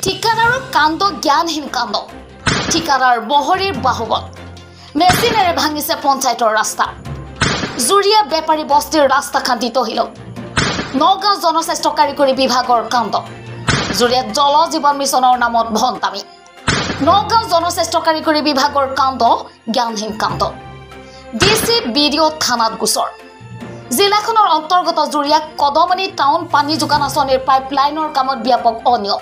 ঠিকাদাৰৰ কাণ্ড জ্ঞানহীন কাণ্ড ঠিকাদাৰ বহৰীৰ বাহুবল মেচিনেৰে ভাঙিছে পঞ্চায়তৰ ৰাস্তা জুৰিয়া বেপাৰী বস্তিৰ ৰাস্তা খান্দি তহিলং নগাঁও জনস্বাস্থ্য কাৰিকৰী বিভাগৰ কাণ্ড জুৰিয়াত জল জীৱন মিছনৰ নামত ভণ্টামি নগাঁও জনস্বাস্থ্য কাৰিকৰী বিভাগৰ কাণ্ড জ্ঞানহীন কাণ্ড ডিসি বিডিও থানাত গোচৰ জিলাখনৰ অন্তৰ্গত জুৰিয়া কদমনি টাউন পানী যোগান আঁচনিৰ পাইপলাইনৰ কামত ব্যাপক অনিয়ম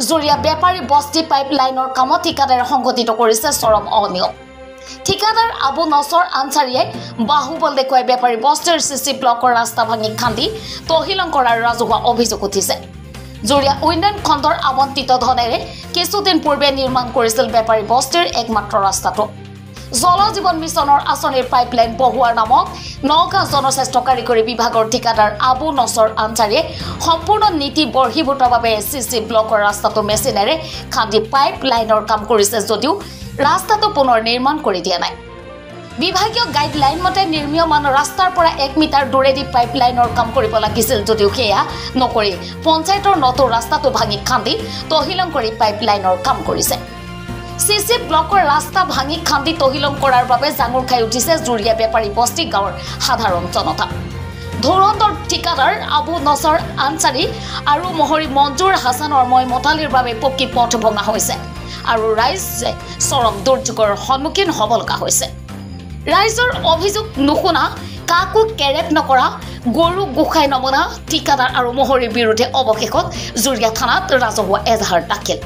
জুৰিয়া বেপাৰী বস্তি পাইপলাইনৰ কামত ঠিকাদাৰে সংগঠিত কৰিছে চৰম অনিয়ম ঠিকাদাৰ আবু নছৰ আনসাৰীয়ে বাহুবল দেখুৱাই বেপাৰী বস্তিৰ সিসি ব্লকৰ ৰাস্তা ভাঙি খান্দি তহিলং কৰাৰ ৰাজহুৱা অভিযোগ উঠিছে জুৰিয়া উন্নয়ন খণ্ডৰ আবণ্টিত ধনেৰে কিছুদিন পূৰ্বে নিৰ্মাণ কৰিছিল বেপাৰী বস্তিৰ একমাত্ৰ ৰাস্তাটো জল জীৱন মিছনৰ আঁচনিৰ পাইপলাইন বহুৱাৰ নামত নগাঁও জনস্বাস্থ্য কাৰিকৰী বিভাগৰ ঠিকাদাৰ আবু নছৰ আনসাৰীয়ে সম্পূৰ্ণ নীতি বৰ্হিভূতভাৱে সিসি ব্লকৰ ৰাস্তাটো মেচিনেৰে খান্দি পাইপলাইনৰ কাম কৰিছে যদিও ৰাস্তাটো পুনৰ নিৰ্মাণ কৰি দিয়া নাই বিভাগীয় গাইডলাইন মতে নিৰ্মীয়মান ৰাস্তাৰ পৰা 1 মিটাৰ দূৰেদি পাইপলাইনৰ কাম কৰিব লাগিছিল যদিও সেয়া নকৰি পঞ্চায়তৰ নতুন ৰাস্তাটো ভাঙি খান্দি তহিলং কৰি পাইপলাইনৰ কাম কৰিছে সিসি ব্লকৰ ৰাস্তা ভাঙি খান্দি তহিলং কৰাৰ বাবে জাঙুৰ খাই উঠিছে জুৰিয়া বেপাৰী বস্তি গাঁৱৰ সাধাৰণ জনতা ধুৰন্ধৰ ঠিকাদাৰ আবু নছৰ আনসাৰী আৰু মহৰী মঞ্জুৰ হাছানৰ মতালিৰ বাবে পকী পথ ভঙা হৈছে আৰু ৰাইজে চৰম দুৰ্যোগৰ সন্মুখীন হ'ব লগা হৈছে ৰাইজৰ অভিযোগ নুশুনা কাকো কেৰেপ নকৰা গৰু গোসাই নমনা ঠিকাদাৰ আৰু মহৰীৰ বিৰুদ্ধে অৱশেষত জুৰিয়া থানাত ৰাজহুৱা এজাহাৰ দাখিল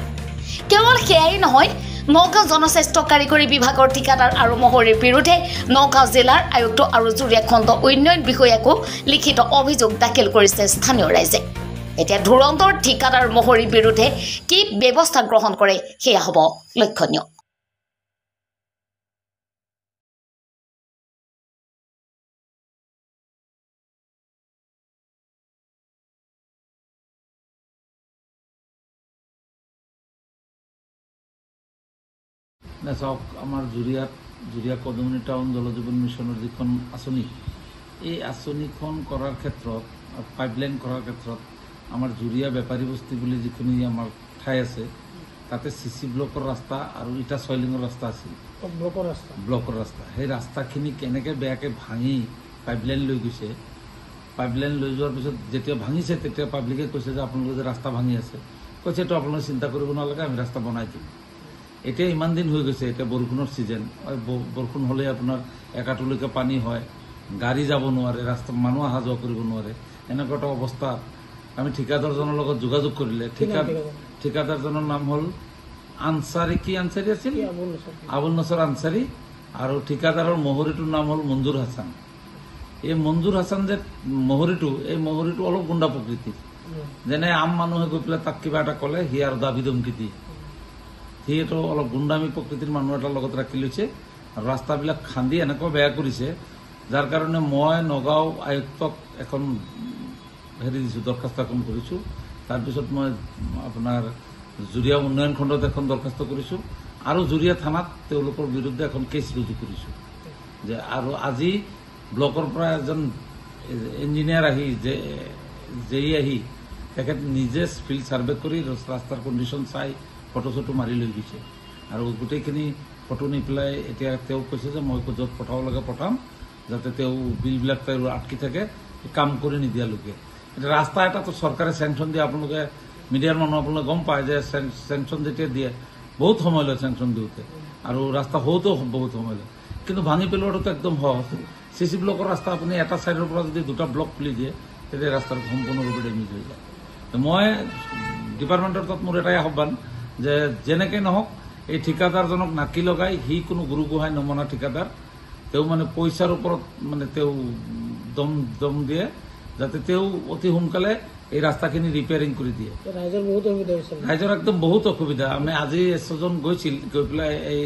কেৱল সেয়াই নহয় নগাঁও জনস্বাস্থ্য কাৰিকৰী বিভাগৰ ঠিকাদাৰ আৰু মহৰীৰ বিৰুদ্ধে নগাঁও জিলাৰ আয়ুক্ত আৰু জুৰিয়া খণ্ড উন্নয়ন বিষয়াকো লিখিত অভিযোগ দাখিল কৰিছে স্থানীয় ৰাইজে এতিয়া ধুৰন্ধৰ ঠিকাদাৰ মহৰীৰ বিৰুদ্ধে কি ব্যৱস্থা গ্ৰহণ কৰে সেয়া হ'ব লক্ষণীয় চাওক আমাৰ জুৰিয়া কদমনি টাউন জল জীৱন মিছনৰ যিখন আঁচনি এই আঁচনিখন কৰাৰ ক্ষেত্ৰত পাইপলাইন কৰাৰ ক্ষেত্ৰত আমাৰ জুৰিয়া বেপাৰী বস্তি বুলি যিখিনি আমাৰ ঠাই আছে তাতে সিসি ব্লকৰ ৰাস্তা আৰু ইটা চইলিঙৰ ৰাস্তা আছিল ব্লকৰ ৰাস্তা সেই ৰাস্তাখিনি কেনেকৈ বেয়াকৈ ভাঙি পাইপলাইন লৈ গৈছে পাইপলাইন লৈ যোৱাৰ পিছত যেতিয়া ভাঙিছে তেতিয়া পাব্লিকে কৈছে যে আপোনালোকে যে ৰাস্তা ভাঙি আছে কৈছে এইটো আপোনালোকে চিন্তা কৰিব নালাগে আমি ৰাস্তা বনাই দিম এতিয়া ইমান দিন হৈ গৈছে এতিয়া বৰষুণৰ ছিজন বৰষুণ হ'লে আপোনাৰ একাটোলৈকে পানী হয় গাড়ী যাব নোৱাৰে ৰাস্তা মানুহ অহা যোৱা কৰিব নোৱাৰে এনেকুৱা এটা অৱস্থাত আমি ঠিকাদাৰজনৰ লগত যোগাযোগ কৰিলে ঠিকাদাৰজনৰ নাম হ'ল আনসাৰী কি আনসাৰী আছিল আবুল নছৰ আনসাৰী আৰু ঠিকাদাৰৰ মহৰীটোৰ নাম হ'ল মঞ্জুৰ হাছান এই মঞ্জুৰ হাছান যে মহৰীটো এই মহৰীটো অলপ গুণ্ডা প্ৰকৃতিৰ যেনে আম মানুহে গৈ পেলাই তাক কিবা এটা ক'লে সি আৰু দাবী ধমকি দিয়ে সিটো অলপ গুণ্ডামী প্ৰকৃতিৰ মানুহ এটাৰ লগত ৰাখি লৈছে আৰু ৰাস্তাবিলাক খান্দি এনেকুৱা বেয়া কৰিছে যাৰ কাৰণে মই নগাঁও আয়ুক্তক এখন দিছোঁ দৰখাস্ত এখন কৰিছোঁ তাৰপিছত মই আপোনাৰ জুৰিয়া উন্নয়ন খণ্ডত এখন দৰখাস্ত কৰিছোঁ আৰু জুৰিয়া থানাত তেওঁলোকৰ বিৰুদ্ধে এখন কেছ ৰুজু কৰিছোঁ যে আৰু আজি ব্লকৰ পৰা এজন ইঞ্জিনিয়াৰ আহি জেই আহি তেখেত নিজে ফিল্ড ছাৰ্ভে কৰি ৰাস্তাৰ কণ্ডিশ্যন চাই ফটো চটো মাৰি লৈ গৈছে আৰু গোটেইখিনি ফটো নি পেলাই এতিয়া তেওঁ কৈছে যে মই য'ত পঠাব লাগে পঠাম যাতে তেওঁ বিলবিলাক তেওঁ আটকি থাকে কাম কৰি নিদিয়ালৈকে এতিয়া ৰাস্তা এটাতো চৰকাৰে চেংচন দিয়ে আপোনালোকে মিডিয়াৰ মানুহ আপোনালোকে গম পায় যে চেংচন যেতিয়া দিয়ে বহুত সময় লয় চেংচন দিওঁতে আৰু ৰাস্তা হওঁতেও বহুত সময় লয় কিন্তু ভাঙি পেলোৱাটোতো একদম সহজ সিসি ব্লকৰ ৰাস্তা আপুনি এটা ছাইডৰ পৰা যদি দুটা ব্লক খুলি দিয়ে তেতিয়া ৰাস্তাটো সম্পূৰ্ণৰূপে ডেমেজ হৈ যায় মই ডিপাৰ্টমেণ্টৰ তাত মোৰ এটাই আহ্বান যে যেনেকৈ নহওক এই ঠিকাদাৰজনক নাকি লগাই সি কোনো গুৰু গোহাঁই নমনা ঠিকাদাৰ তেওঁ মানে পইচাৰ ওপৰত মানে তেওঁ দম দিয়ে যাতে তেওঁ অতি সোনকালে এই ৰাস্তাখিনি ৰিপেয়াৰিং কৰি দিয়ে ৰাইজৰ একদম বহুত অসুবিধা আমি আজি এছজন গৈছিল গৈ পেলাই এই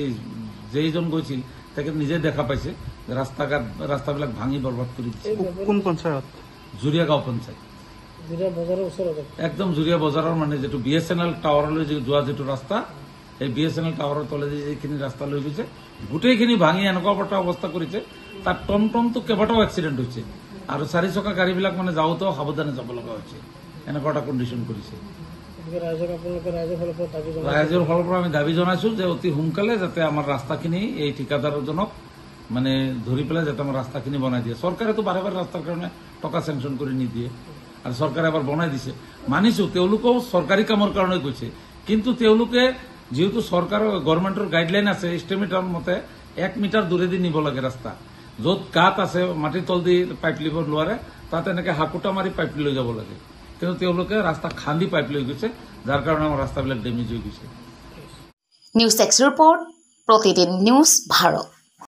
যেইজন গৈছিল তেখেত নিজে দেখা পাইছে ৰাস্তাবিলাক ভাঙি বৰবাদ কৰি দিছে কোন পঞ্চায়ত জুৰিয়া গাঁও পঞ্চায়ত একদম জুৰিয়া বজাৰৰ মানে যিটো BSNL টাৱাৰলৈ যোৱা যিটো ৰাস্তা এই BSNL টাৱাৰৰ তলেদি যিখিনি ৰাস্তা লৈ গৈছে গোটেইখিনি ভাঙি এনেকুৱা এটা অৱস্থা কৰিছে তাত টমটমটো কেইবাটাও এক্সিডেণ্ট হৈছে আৰু 4 চকা গাড়ীবিলাক মানে যাওঁতেও সাৱধানে যাব লগা হৈছে এনেকুৱা এটা কণ্ডিশ্যন কৰিছে ৰাইজৰ ফালৰ পৰা আমি দাবী জনাইছোঁ যে অতি সোনকালে যাতে আমাৰ ৰাস্তাখিনি এই ঠিকাদাৰজনক মানে ধৰি পেলাই যাতে আমাৰ ৰাস্তাখিনি বনাই দিয়ে। চৰকাৰেতো বাৰে বাৰে ৰাস্তাৰ কাৰণে টকা চেংচন কৰি নিদিয়ে আৰু চৰকাৰে এবাৰ বনাই দিছে। মানিছোঁ তেওঁলোকেও চৰকাৰী কামৰ কাৰণে গৈছে, কিন্তু তেওঁলোকে যেহেতু চৰকাৰৰ গভৰ্ণমেণ্টৰ গাইডলাইন আছে এষ্টিমেটৰ মতে 1 মিটাৰ দূৰেদি নিব লাগে ৰাস্তা। য'ত গাঁত আছে মাটিৰ তল দি পাইপ লিব নোৱাৰে তাত এনেকৈ হাকুটা মাৰি পাইপ লৈ যাব লাগে, কিন্তু তেওঁলোকে ৰাস্তা খান্দি পাইপ লৈ গৈছে, যাৰ কাৰণে আমাৰ ৰাস্তাবিলাক ডেমেজ হৈ গৈছে। নিউজ এক্স ৰিপৰ্ট, প্ৰতিদিন নিউজ ভাৰত।